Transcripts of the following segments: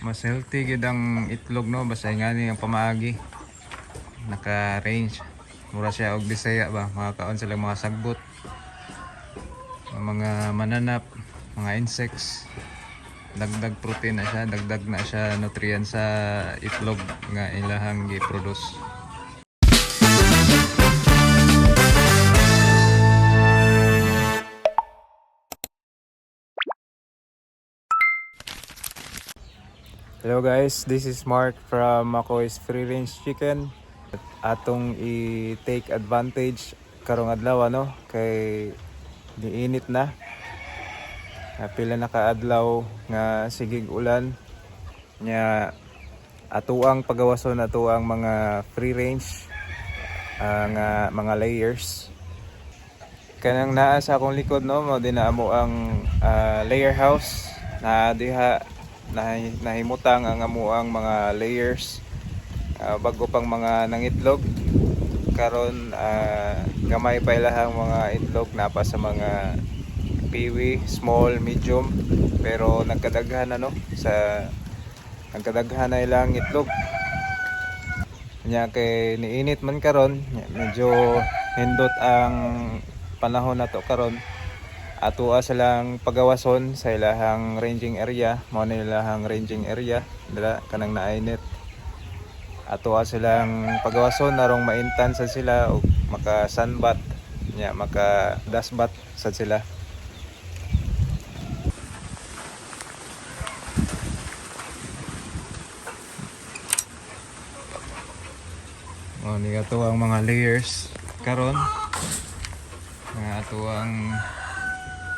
Mas healthy gid ang itlog no, basta nga ni ang pamaagi. Naka-range. Mura siya og Bisaya ba, makakaon sila mga sagbot, mga mananap, mga insects. Dagdag protein na siya, dagdag na siya nutrients sa itlog nga ilahang gi-produce. Hello guys, this is Mark from Makoy's Free Range Chicken. Atong i-take advantage karong adlaw no, kay diinit na. Pila na kaadlaw nga sigig ulan nya atuang pagawason ato ang mga free range nga mga layers. Kanang naa sa akong likod no, mo din amo ang layer house na diha nahimutang ang amuang mga layers bago pang mga nangitlog karon. Gamay pa ilahang mga itlog na pa sa mga piwi, small, medium, pero nagkadaghan no sa nagkadaghan na ilang itlog nya kay niinit man karon, medyo hindot ang panahon nato karon. Atoa silang pagawason sa ilahang ranging area, mao na ilahang ranging area dala kanang nainit. Atoa silang pagawason narong maintan sa sila og maka sunbat nya maka dustbat sa sila. Ni ato ang mga layers karon nga ato ang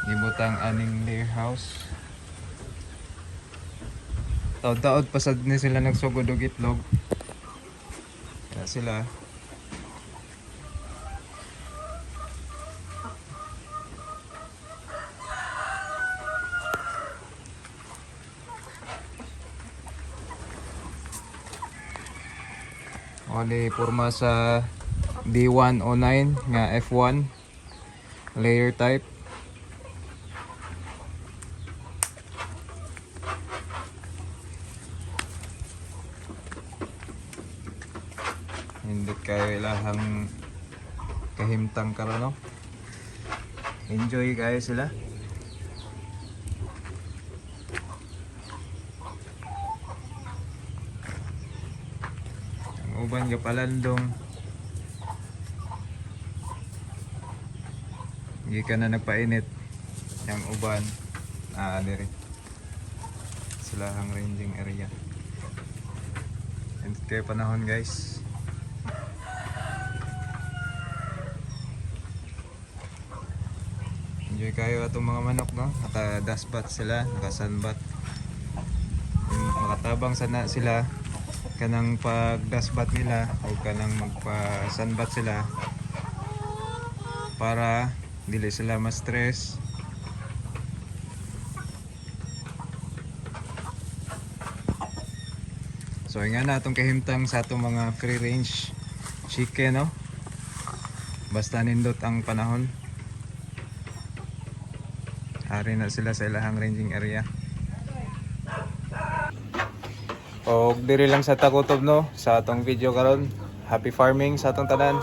gibutang aning layer house. Taod-taod pasad ni sila nagsugod og itlog. Kaya sila wali porma sa D109 nga F1 layer type. Hindi kayo ilahang kahimtang karon no. Enjoy kayo sila. Ang uban gapalandong hindi ka na nagpainit. Yung uban diri sila ang ranging area. And kayo panahon guys. Enjoy kayo atong mga manok no. Naka dustbat sila, naka sunbat. Makatabang sana sila kanang pag dustbat nila o kanang magpa sunbat sila para dili sila ma-stress. So nga na atong kahimtang sa atong mga free range chicken no. Basta nindot ang panahon, hari na sila sa ilahang ranging area. O diri lang sa takutob no sa atong video karon. Happy farming sa atong tanan.